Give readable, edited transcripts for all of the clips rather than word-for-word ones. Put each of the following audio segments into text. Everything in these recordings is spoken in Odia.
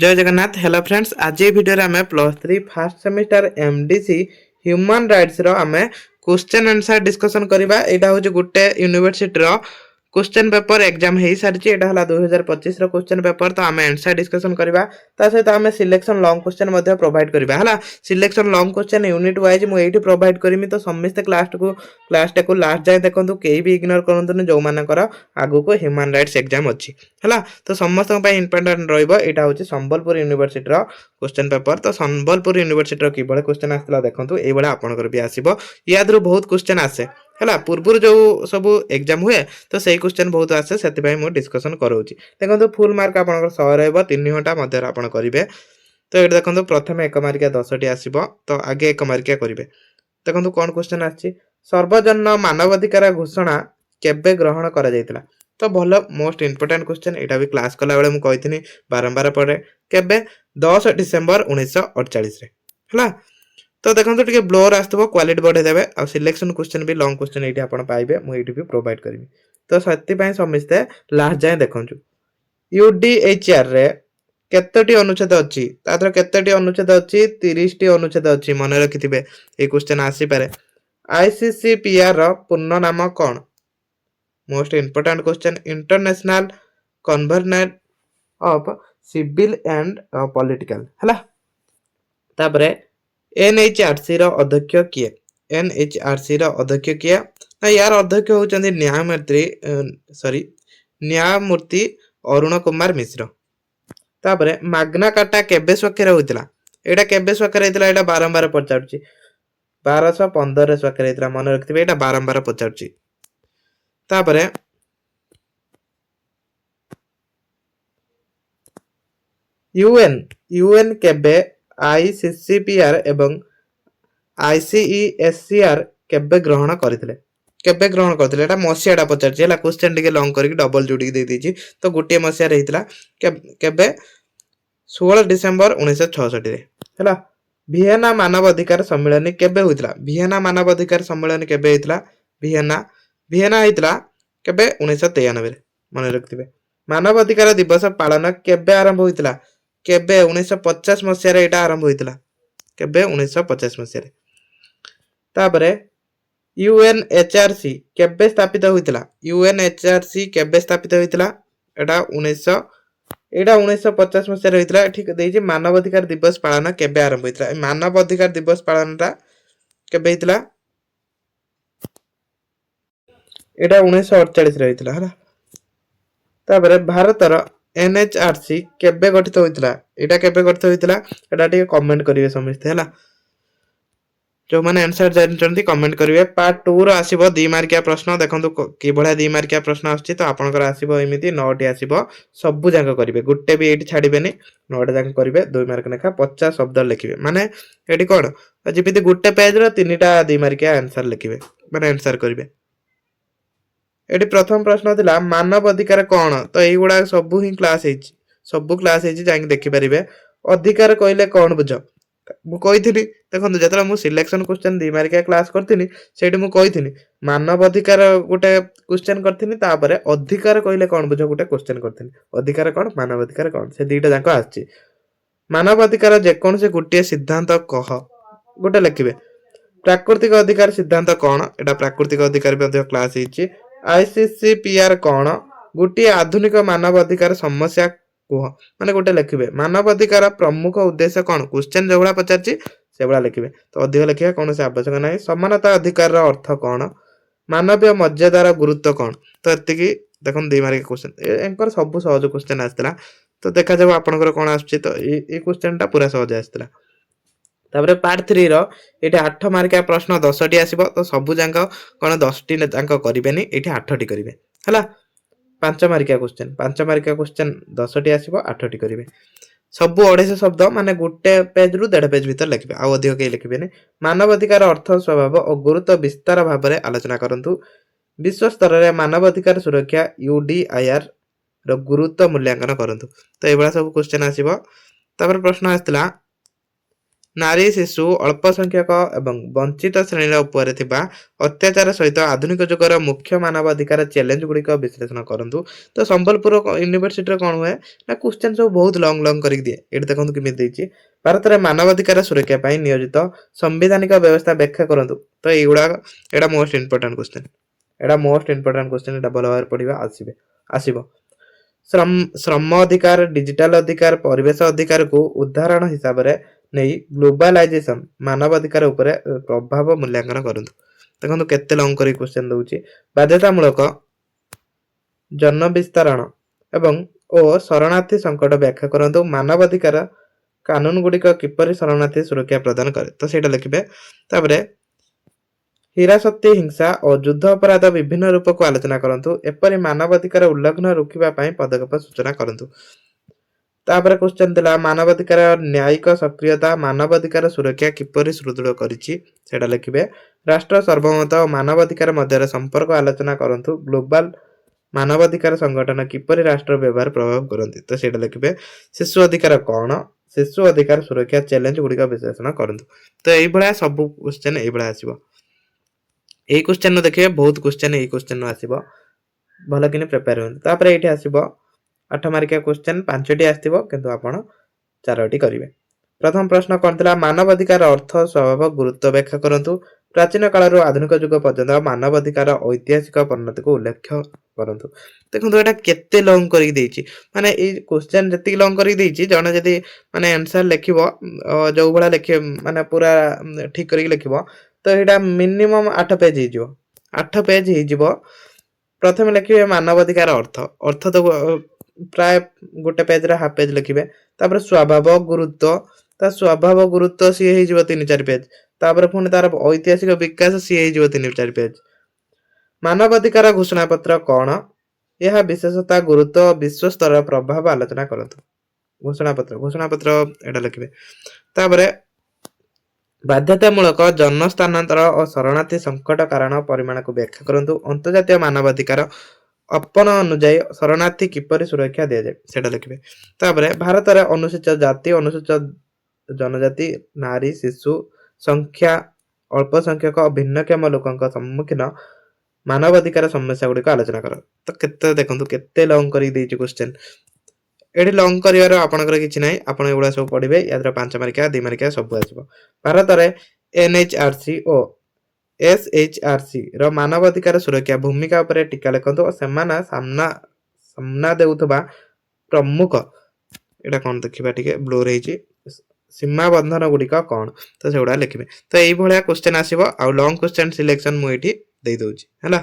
जय जगन्नाथ। हेलो फ्रेंड्स, आज ये वीडियो आम +3 first semester MDC human rights आम क्वेश्चन आंसर डिस्कसन करबा। एटा होचे गुटे यूनिवर्सिटी रो क्वेश्चन पेपर एग्जाम हो सारी। एटा हला 2025 रो क्वेश्चन पेपर। तो आम आंसर डिस्कसन करबा। ता सहित आम सिलेक्शन लॉन्ग क्वेश्चन मध्ये प्रोवाइड करबा हला। Selection long question unit wise मु एठी प्रोवाइड करमी। तो समस्त क्लास को लास्ट जाए देखंतु, केही भी इग्नोर करंतु जो मानकर आगु को ह्यूमन राइट्स एग्जाम अछि हला। तो समस्त पय इंपोर्टेंट रहइबो। एटा होची संबलपुर यूनिवर्सिटी रो क्वेश्चन पेपर। तो संबलपुर यूनिवर्सिटी रो किबळे क्वेश्चन आस्तला देखंतु, एई बळे आपनकर भी आसीबो। यादरु बहुत क्वेश्चन आसे हला। पूर्वरु जो सब एग्जाम हुए तो सेही क्वेश्चन बहुत आसे, सेति पय मु डिस्कशन करोची। देखंतु फुल मार्क आपनकर 100 रहइबो। 3 घंटा मध्ये आपन करिवे। तो एटा देखंतु प्रथमे 1 मार्किया 10 टी आसीबो। तो आगे 1 मार्किया करिवे। देखंतु कोन क्वेश्चन आछि, सर्वजन मानवाधिकार घोषणा केबे ग्रहण करा जायतिला। तो भलो मोस्ट इंपोर्टेंट क्वेश्चन। एटा भी क्लास कला बेले मु कहिथिनी बारंबार पड़े केबे 10 डिसेंबर 1948 रे हला। तो देखंतु टिके ब्लोर आस्तबो, क्वालिटी बढ़े देबे। आ सिलेक्शन क्वेश्चन भी लॉन्ग क्वेश्चन एठी आपण पाइबे, मु एठी भी प्रोवाइड करबी। तो सत्ति पय समिस्ते लास्ट जाय देखंतु यूडीएचआर रे केतटी अनुच्छेद अछि। तातर केतटी अनुच्छेद अछि, 30 टी अनुच्छेद अछि। मन रखिथिबे ए क्वेश्चन आसी पारे। आईसीसीपीआर रो पूर्ण नाम कोन? Most important question. International convergence of civil and political हला। तापरे एनएचआरसी रो अध्यक्ष किए? एनएचआरसी रो अध्यक्ष किए ना? यार अध्यक्ष होचंदी न्यायमूर्ति अरुण कुमार मिश्र। तापरे माग्ना कार्टा केबे स्वाक्षर होइतिला? एटा केबे स्वाक्षर होइतिला? एटा बारंबार पचारछि। 1215 रे स्वाक्षर होइतिला। मन रखिथिबे, एटा बारंबार पचारछि। तापरे यूएन केबे आईसीसीपीआर एवं आईसीईएससीआर केबे ग्रहण करथिले? केबे ग्रहण करथिले? एटा मसियाडा पचारछि हला। क्वेश्चन टिके लॉन्ग करके डबल जोडी दे देछि। तो गोटे मसिया रहितला केबे 16 डिसेंबर 1966 रे हला। वियना मानव अधिकार सम्मेलन केबे होइतला? वियना मानव अधिकार सम्मेलन केबे होइतला? वियना होइतला केबे 1993 रे। मन रखथिबे। मानव अधिकार दिवस पालन केबे आरंभ होइतला? केबे 1950 मसिया रे एटा आरंभ होइतला। केबे 1950 मसिया रे। तापरे यूएनएचआरसी केबे स्थापित होइतला? यूएनएचआरसी केबे स्थापित होइतला? एटा 1950 मसिया रे होइतला। ठीक देइछि। मानव अधिकार दिवस पालन केबे आरंभ होइतला? मानव अधिकार दिवस पालनटा केबे होइतला? एटा 1948 रे होइतला हला। तापरे भारतर एनएचआरसी केबे गठित होइतला? एटा केबे गठित होइतला? एटा टिके कमेंट करिवे समिस्ते हला। जो माने आंसर जानचंती कमेंट करिवे। पार्ट 2 रो आसीबो 2 मार्किया प्रश्न। देखंतु कि बढा 2 मार्किया प्रश्न आछि। तो आपनकर आसीबो एमिति 9 टी आसीबो। सब जांक करिवे, गुट्टे भी एठी छाडिबेनी। 9 टा जांक करिवे। 2 मार्क नेखा 50 शब्द लिखिवे। माने एठी कोन जिबिति गुट्टे पेज रो 3 टा 2 मार्किया आंसर लिखिवे, माने आंसर करिवे। एटी प्रथम प्रश्न थिला मानव अधिकार कोन? तो एई गुडा सब ही क्लास हेछि, सब क्लास हेछि, जाई देखि परिबे। अधिकार कहले कोन बुझ? मु कहिथिनी देखंतु जतरा मु सिलेक्शन क्वेश्चन 2 मार्किया क्लास करथिनी, सेठी मु कहिथिनी मानव अधिकार गुटे क्वेश्चन करथिनी। तापरे अधिकार कहले कोन बुझ गुटे क्वेश्चन करथिनी। अधिकार कोन, मानव अधिकार कोन, से दीटा जाको आछि। मानव अधिकार जे कोन से गुटे सिद्धांत कह गुटे लिखिबे। प्राकृतिक अधिकार सिद्धांत कोन? एटा प्राकृतिक अधिकार मध्ये क्लास हेछि। आईसीसीपीआर कोन? गुटी आधुनिक मानव अधिकार समस्या कुह, माने गोटे लिखिबे। मानव अधिकार प्रमुख उद्देश्य कोन? Question zebra पचारछि सेबड़ा लिखिबे। तो अधिक लिखिबा कोन से आवश्यक नाही। समानता अधिकार रो अर्थ कोन? मानवीय मर्यादार गुरुत्व कोन? तो एतिकी देखन 2 मार्क क्वेश्चन एंकर सब सहज क्वेश्चन आस्तला। तो देखा जाबो आपनकर कोन आछी। तो ए क्वेश्चनटा पूरा सहज आस्तला। तापरे पार्ट 3 रो एठी 8 मार्किया प्रश्न 10 टी आसीबो। तो सब जांक कोन 10 टी जांक करिबेनी, एठी 8 टी करिवे हला। 5 मार्किया क्वेश्चन 10 टी आसीबो, 8 टी करिवे। सब 250 शब्द, माने गुटे पेज रु 1.5 पेज भीतर लिखिबे, आ अधिक के लिखिबेनी। मानव अधिकार अर्थ, स्वभाव और गुरुत्व विस्तार भाबरे आलोचना करंतु। विश्व स्तर रे मानव अधिकार सुरक्षा यूडीआईआर रो गुरुत्व मूल्यांकन करंतु। तो एबळा सब क्वेश्चन आसीबो। तापर प्रश्न आस्तला ନାରୀ ଶିଶୁ ଅଳ୍ପ ସଂଖ୍ୟକ ଏବଂ ବଞ୍ଚିତ ଶ୍ରେଣୀର ଉପରେ ଥିବା ଅତ୍ୟାଚାର ସହିତ ଆଧୁନିକ ଯୁଗର ମୁଖ୍ୟ ମାନବାଧିକାର ଚ୍ୟାଲେଞ୍ଜ ଗୁଡ଼ିକ ବିଶ୍ଳେଷଣ କରନ୍ତୁ। ତ ସମ୍ବଲପୁର ୟୁନିଭର୍ସିଟିରେ କ'ଣ ହୁଏ ନା କ୍ୱେଶ୍ଚନ୍ ସବୁ ବହୁତ ଲଙ୍ଗ ଲଙ୍ଗ କରିକି ଦିଏ। ଏଠି ଦେଖନ୍ତୁ କେମିତି ଦେଇଛି, ଭାରତରେ ମାନବାଧିକାର ସୁରକ୍ଷା ପାଇଁ ନିୟୋଜିତ ସାମ୍ବିଧାନିକ ବ୍ୟବସ୍ଥା ବ୍ୟାଖ୍ୟା କରନ୍ତୁ। ତ ଏଇଟା ମୋଷ୍ଟ ଇମ୍ପୋର୍ଟାଣ୍ଟ କ୍ୱେଶ୍ଚନ୍, ଏଇଟା ଭଲ ଭାବରେ ପଢିବା ଆସିବ। ଶ୍ରମ ଅଧିକାର, ଡିଜିଟାଲ ଅଧିକାର, ପରିବେଶ ଅଧିକାରକୁ ଉଦାହରଣ ହିସାବରେ ନେଇ ଗ୍ଲୋବାଲାଇଜେସନ ମାନବାଧିକାର ଉପରେ ପ୍ରଭାବ ମୂଲ୍ୟାଙ୍କନ କରନ୍ତୁ। ଦେଖନ୍ତୁ କେତେ ଲଙ୍ଗ କରି କ୍ୱେଶ୍ଚନ୍ ଦଉଛି। ବାଧ୍ୟତାମୂଳକ ଜନବିସ୍ତାରଣ ଏବଂ ଶରଣାର୍ଥୀ ସଂକଟ ବ୍ୟାଖ୍ୟା କରନ୍ତୁ। ମାନବାଧିକାର କାନୁନ ଗୁଡ଼ିକ କିପରି ଶରଣାର୍ଥୀ ସୁରକ୍ଷା ପ୍ରଦାନ କରେ, ତ ସେଇଟା ଲେଖିବେ। ତାପରେ ହିରାସକ୍ତି, ହିଂସା ଓ ଯୁଦ୍ଧ ଅପରାଧ ବିଭିନ୍ନ ରୂପକୁ ଆଲୋଚନା କରନ୍ତୁ। ଏପରି ମାନବାଧିକାର ଉଲ୍ଲଂଘନ ରୋକିବା ପାଇଁ ପଦକ୍ଷେପ ସୂଚନା କରନ୍ତୁ। ତାପରେ କ୍ୱେଶ୍ଚନ୍ ଥିଲା ମାନବାଧିକାର ନ୍ୟାୟିକ ସକ୍ରିୟତା ମାନବାଧିକାର ସୁରକ୍ଷା କିପରି ସୁଦୃଢ଼ କରିଛି, ସେଇଟା ଲେଖିବେ। ରାଷ୍ଟ୍ର ସାର୍ବଭୌମତ୍ୱ ଓ ମାନବାଧିକାର ମଧ୍ୟରେ ସମ୍ପର୍କ ଆଲୋଚନା କରନ୍ତୁ। ଗ୍ଲୋବାଲ ମାନବାଧିକାର ସଂଗଠନ କିପରି ରାଷ୍ଟ୍ର ବ୍ୟବହାର ପ୍ରଭାବ କରନ୍ତି, ତ ସେଇଟା ଲେଖିବେ। ଶିଶୁ ଅଧିକାର କ'ଣ, ଶିଶୁ ଅଧିକାର ସୁରକ୍ଷା ଚ୍ୟାଲେଞ୍ଜ ଗୁଡ଼ିକ ବିଶ୍ଳେଷଣ କରନ୍ତୁ। ତ ଏଇଭଳିଆ ସବୁ କ୍ୱେଶ୍ଚନ୍ ଏଇଭଳିଆ ଆସିବ। ଏଇ କ୍ୱେଶ୍ଚନ୍ ଦେଖିବେ ବହୁତ କ୍ୱେଶ୍ଚନ୍ ଏଇ କ୍ୱେଶ୍ଚନ୍ ଆସିବ, ଭଲ କିନି ପ୍ରିପେୟାର ହୁଅନ୍ତୁ। ତାପରେ ଏଇଠି ଆସିବ 8 ମାର୍କିଆ କ୍ୱେଶ୍ଚନ୍ 5ଟି ଆସିଥିବ, କିନ୍ତୁ ଆପଣ 4ଟି କରିବେ। ପ୍ରଥମ ପ୍ରଶ୍ନ କ'ଣ ଥିଲା, ମାନବାଧିକାର ଅର୍ଥ ସ୍ୱଭାବ ଗୁରୁତ୍ୱ ବ୍ୟାଖ୍ୟା କରନ୍ତୁ। ପ୍ରାଚୀନ କାଳରୁ ଆଧୁନିକ ଯୁଗ ପର୍ଯ୍ୟନ୍ତ ମାନବାଧିକାର ଐତିହାସିକ ପରିଣତିକୁ ଉଲ୍ଲେଖ କରନ୍ତୁ। ଦେଖନ୍ତୁ ଏଇଟା କେତେ ଲଙ୍ଗ କରିକି ଦେଇଛି, ମାନେ ଏଇ କ୍ୱେଶ୍ଚନ୍ ଯେତିକି ଲଙ୍ଗ କରିକି ଦେଇଛି, ଜଣେ ଯଦି ମାନେ ଆନ୍ସର ଲେଖିବ ଯୋଉ ଭଳିଆ ଲେଖିବ ମାନେ ପୁରା ଠିକ କରିକି ଲେଖିବ, ତ ଏଇଟା ମିନିମମ୍ 8 ପେଜ ହେଇଯିବ। 8 ପେଜ ହେଇଯିବ। ପ୍ରଥମେ ଲେଖିବେ ମାନବାଧିକାର ଅର୍ଥ ତ ପ୍ରାୟ ଗୋଟେ ପେଜରେ ହାଫ ପେଜ ଲେଖିବେ। ତାପରେ ସ୍ୱଭାବ ଗୁରୁତ୍ୱ, ତା ସ୍ୱଭାବ ଗୁରୁତ୍ୱ ସିଏ ହେଇଯିବ 3-4 ପେଜ। ତାପରେ ପୁଣି ତାର ଐତିହାସିକ ବିକାଶ ସିଏ ହେଇଯିବ 3-4 ପେଜ। ମାନବାଧିକାର ଘୋଷଣା ପତ୍ର କ'ଣ, ଏହା ବିଶେଷତା ଗୁରୁତ୍ୱ ବିଶ୍ୱ ସ୍ତରର ପ୍ରଭାବ ଆଲୋଚନା କରନ୍ତୁ। ଘୋଷଣା ପତ୍ର ଏଇଟା ଲେଖିବେ। ତାପରେ ବାଧ୍ୟତାମୂଳକ ଜନସ୍ଥାନାନ୍ତର ଓ ଶରଣାର୍ଥୀ ସଂକଟ କାରଣ ପରିମାଣକୁ ବ୍ୟାଖ୍ୟା କରନ୍ତୁ। ଅନ୍ତର୍ଜାତୀୟ ମାନବାଧିକାର ଅପନ ଅନୁଯାୟୀ ଶରଣାର୍ଥୀ କିପରି ସୁରକ୍ଷା ଦିଆଯାଏ, ସେଇଟା ଲେଖିବେ। ତାପରେ ଭାରତରେ ଅନୁସୂଚିତ ଜାତି, ଅନୁସୂଚିତ ଜନଜାତି, ନାରୀ ଶିଶୁ ସଂଖ୍ୟା ଅଳ୍ପ ସଂଖ୍ୟକ ଭିନ୍ନକ୍ଷମ ଲୋକଙ୍କ ସମ୍ମୁଖୀନ ମାନବାଧିକାର ସମସ୍ୟା ଗୁଡ଼ିକ ଆଲୋଚନା କର। ତ କେତେ ଦେଖନ୍ତୁ କେତେ ଲଙ୍ଗ କରି ଦେଇଛି କ୍ୱେଶ୍ଚନ୍। ଏଠି ଲଙ୍ଗ କରିବାର ଆପଣଙ୍କର କିଛି ନାହିଁ, ଆପଣ ଏଗୁଡ଼ା ସବୁ ପଢିବେ। ୟାଦ୍ୱାରା 5 ମାର୍କିଆ 2 ମାର୍କିଆ ସବୁ ଆସିବ। ଭାରତରେ NHRC ଓ SHRC ର ମାନବାଧିକାର ସୁରକ୍ଷା ଭୂମିକା ଉପରେ ଟୀକା ଲେଖନ୍ତୁ ଓ ସେମାନେ ସାମ୍ନା ଦେଉଥିବା ପ୍ରମୁଖ, ଏଇଟା କ'ଣ ଦେଖିବା ଟିକେ ବ୍ଲୋର ହେଇଛି, ସୀମା ବନ୍ଧନ ଗୁଡ଼ିକ କ'ଣ, ତ ସେଗୁଡ଼ା ଲେଖିବେ। ତ ଏଇଭଳିଆ କ୍ୱେଶ୍ଚନ୍ ଆସିବ। ଆଉ ଲଙ୍ଗ କ୍ୱେଶ୍ଚନ୍ ସିଲେକ୍ସନ ମୁଁ ଏଇଠି ଦେଇଦେଉଛି ହେଲା।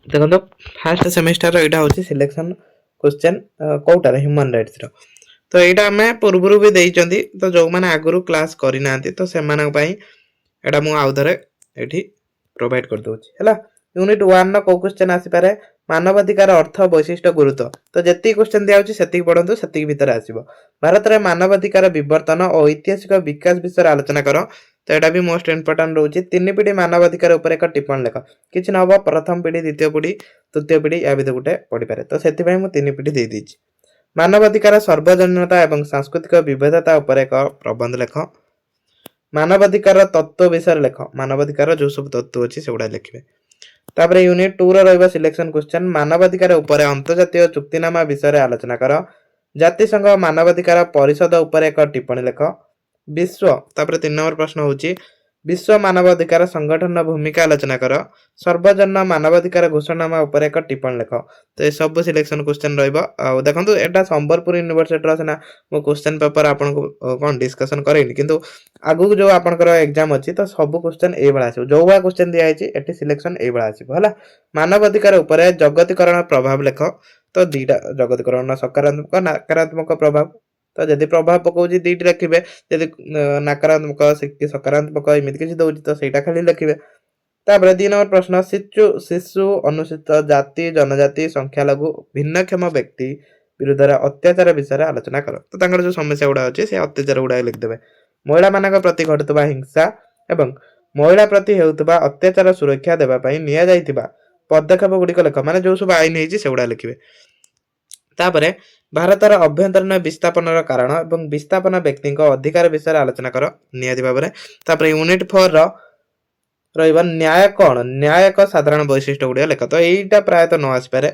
ଦେଖନ୍ତୁ ଫାର୍ଷ୍ଟ ସେମିଷ୍ଟାର ଏଇଟା ହେଉଛି ସିଲେକ୍ସନ କ୍ୱେଶ୍ଚନ୍ କୋଉଟାରେ, ହ୍ୟୁମାନ୍ ରାଇଟ୍ସର। ତ ଏଇଟା ଆମେ ପୂର୍ବରୁ ବି ଦେଇଛନ୍ତି, ତ ଯେଉଁମାନେ ଆଗରୁ କ୍ଲାସ୍ କରିନାହାନ୍ତି ତ ସେମାନଙ୍କ ପାଇଁ ଏଇଟା ମୁଁ ଆଉ ଥରେ ଏଠି ପ୍ରୋଭାଇଡ୍ କରିଦେଉଛି ହେଲା। ୟୁନିଟ୍ 1ର କୋଉ କ୍ୱେଶ୍ଚନ୍ ଆସିପାରେ, ମାନବାଧିକାର ଅର୍ଥ ବୈଶିଷ୍ଟ୍ୟ ଗୁରୁତ୍ୱ। ତ ଯେତିକି କ୍ୱେଶ୍ଚନ୍ ଦିଆଯାଉଛି ସେତିକି ପଢ଼ନ୍ତୁ, ସେତିକି ଭିତରେ ଆସିବ। ଭାରତରେ ମାନବାଧିକାର ବିବର୍ତ୍ତନ ଓ ଐତିହାସିକ ବିକାଶ ବିଷୟରେ ଆଲୋଚନା କର। ତ ଏଇଟା ବି ମୋଷ୍ଟ ଇମ୍ପୋର୍ଟାଣ୍ଟ ରହୁଛି। 3 ପିଢ଼ି ମାନବାଧିକାର ଉପରେ ଏକ ଟିପ୍ପଣୀ ଲେଖ। କିଛି ନ ହବ ପ୍ରଥମ ପିଢ଼ି, ଦ୍ୱିତୀୟ ପିଢ଼ି, ତୃତୀୟ ପିଢ଼ି, ୟା ଭିତରେ ଗୋଟେ ପଢିପାରେ। ତ ସେଥିପାଇଁ ମୁଁ 3 ପିଢ଼ି ଦେଇଦେଇଛି। ମାନବାଧିକାର ସାର୍ବଜନୀନତା ଏବଂ ସାଂସ୍କୃତିକ ବିବିଧତା ଉପରେ ଏକ ପ୍ରବନ୍ଧ ଲେଖ। ମାନବାଧିକାର ତତ୍ତ୍ୱ ବିଷୟରେ ଲେଖ। ମାନବାଧିକାର ଯୋଉ ସବୁ ତତ୍ତ୍ୱ ଅଛି ସେଗୁଡ଼ା ଲେଖିବେ। ତାପରେ ୟୁନିଟ୍ 2ର ରହିବ ସିଲେକ୍ସନ କ୍ୱେଶ୍ଚନ୍, ମାନବାଧିକାର ଉପରେ ଅନ୍ତର୍ଜାତୀୟ ଚୁକ୍ତିନାମା ବିଷୟରେ ଆଲୋଚନା କର। ଜାତିସଂଘ ମାନବାଧିକାର ପରିଷଦ ଉପରେ ଏକ ଟିପ୍ପଣୀ ଲେଖ। ତାପରେ 3 ନମ୍ବର ପ୍ରଶ୍ନ ହେଉଛି ବିଶ୍ୱ ମାନବାଧିକାର ସଂଗଠନର ଭୂମିକା ଆଲୋଚନା କର। ସର୍ବଜନ ମାନବାଧିକାର ଘୋଷଣାନାମା ଉପରେ ଏକ ଟିପ୍ପଣୀ ଲେଖ। ତ ଏସବୁ ସିଲେକ୍ସନ କ୍ୱେଶ୍ଚନ୍ ରହିବ। ଆଉ ଦେଖନ୍ତୁ ଏଇଟା ସମ୍ବଲପୁର ୟୁନିଭର୍ସିଟିର ସିନା ମୁଁ କ୍ୱେଶ୍ଚନ୍ ପେପର ଆପଣଙ୍କୁ କ'ଣ ଡିସ୍କସନ୍ କରେଇନି, କିନ୍ତୁ ଆଗକୁ ଯୋଉ ଆପଣଙ୍କର ଏକ୍ଜାମ୍ ଅଛି ତ ସବୁ କ୍ୱେଶ୍ଚନ୍ ଏଇଭଳିଆ ଆସିବ। ଯୋଉ ଭଳିଆ କ୍ୱେଶ୍ଚନ୍ ଦିଆଯାଇଛି ଏଠି ସିଲେକ୍ସନ ଏଇଭଳିଆ ଆସିବ ହେଲା। ମାନବାଧିକାର ଉପରେ ଜଗତୀକରଣ ପ୍ରଭାବ ଲେଖ। ତ 2ଟା ଜଗତୀକରଣ ସକାରାତ୍ମକ ନକାରାତ୍ମକ ପ୍ରଭାବ। ତ ଯଦି ପ୍ରଭାବ ପକାଉଛି 2ଟି ଲେଖିବେ, ଯଦି ନକାରାତ୍ମକ ସକାରାତ୍ମକ ଏମିତି କିଛି ଦଉଛି ତ ସେଇଟା ଖାଲି ଲେଖିବେ। ତାପରେ 2 ନମ୍ବର ପ୍ରଶ୍ନ, ଶିଶୁ ଅନୁସୂଚିତ ଜାତି, ଜନଜାତି, ସଂଖ୍ୟାଲଘୁ, ଭିନ୍ନକ୍ଷମ ବ୍ୟକ୍ତି ବିରୁଦ୍ଧରେ ଅତ୍ୟାଚାର ବିଷୟରେ ଆଲୋଚନା କର। ତ ତାଙ୍କର ଯୋଉ ସମସ୍ୟା ଗୁଡ଼ା ଅଛି ସେ ଅତ୍ୟାଚାର ଗୁଡ଼ାକ ଲେଖିଦେବେ। ମହିଳାମାନଙ୍କ ପ୍ରତି ଘଟୁଥିବା ହିଂସା ଏବଂ ମହିଳା ପ୍ରତି ହେଉଥିବା ଅତ୍ୟାଚାର ସୁରକ୍ଷା ଦେବା ପାଇଁ ନିଆଯାଇଥିବା ପଦକ୍ଷେପ ଗୁଡ଼ିକ ଲେଖ। ମାନେ ଯୋଉ ସବୁ ଆଇନ ହେଇଛି ସେଗୁଡ଼ା ଲେଖିବେ। ତାପରେ ଭାରତର ଅଭ୍ୟନ୍ତରୀଣ ବିସ୍ଥାପନର କାରଣ ଏବଂ ବିସ୍ଥାପନ ବ୍ୟକ୍ତିଙ୍କ ଅଧିକାର ବିଷୟରେ ଆଲୋଚନା କର ନିହାତି ଭାବରେ। ତାପରେ ୟୁନିଟ୍ 4 ର ରହିବ ନ୍ୟାୟ କଣ? ନ୍ୟାୟ ଏକ ସାଧାରଣ ବୈଶିଷ୍ଟ୍ୟ ଗୁଡ଼ିକ ଲେଖ। ତ ଏଇଟା ପ୍ରାୟତଃ ନ ଆସିପାରେ।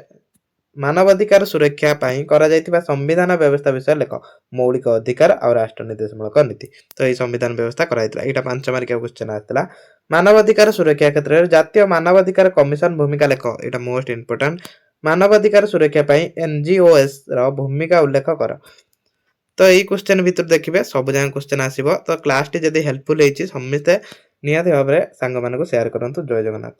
ମାନବାଧିକାର ସୁରକ୍ଷା ପାଇଁ କରାଯାଇଥିବା ସମ୍ବିଧାନ ବ୍ୟବସ୍ଥା ବିଷୟରେ ଲେଖ। ମୌଳିକ ଅଧିକାର ଆଉ ରାଷ୍ଟ୍ର ନିର୍ଦ୍ଦେଶମୂଳକ ନୀତି। ତ ଏଇ ସମ୍ବିଧାନ ବ୍ୟବସ୍ଥା କରାଯାଇଥିଲା। ଏଇଟା 5 ମାର୍କିଆ କ୍ୱେଶ୍ଚନ ଆସିଥିଲା। ମାନବାଧିକାର ସୁରକ୍ଷା କ୍ଷେତ୍ରରେ ଜାତୀୟ ମାନବାଧିକାର କମିଶନ ଭୂମିକା ଲେଖ। ଏଇଟା ମୋଷ୍ଟ ଇମ୍ପୋର୍ଟାଣ୍ଟ। ମାନବାଧିକାର ସୁରକ୍ଷା ପାଇଁ NGOs ର ଭୂମିକା ଉଲ୍ଲେଖ କର। ତ ଏଇ କ୍ୱେଶ୍ଚନ ଭିତରୁ ଦେଖିବେ ସବୁ ଯାକ କ୍ୱେଶ୍ଚନ ଆସିବ। ତ କ୍ଲାସଟି ଯଦି ହେଲ୍ପଫୁଲ ହେଇଛି ସମସ୍ତେ ନିହାତି ଭାବରେ ସାଙ୍ଗମାନଙ୍କୁ ସେୟାର କରନ୍ତୁ। ଜୟ ଜଗନ୍ନାଥ।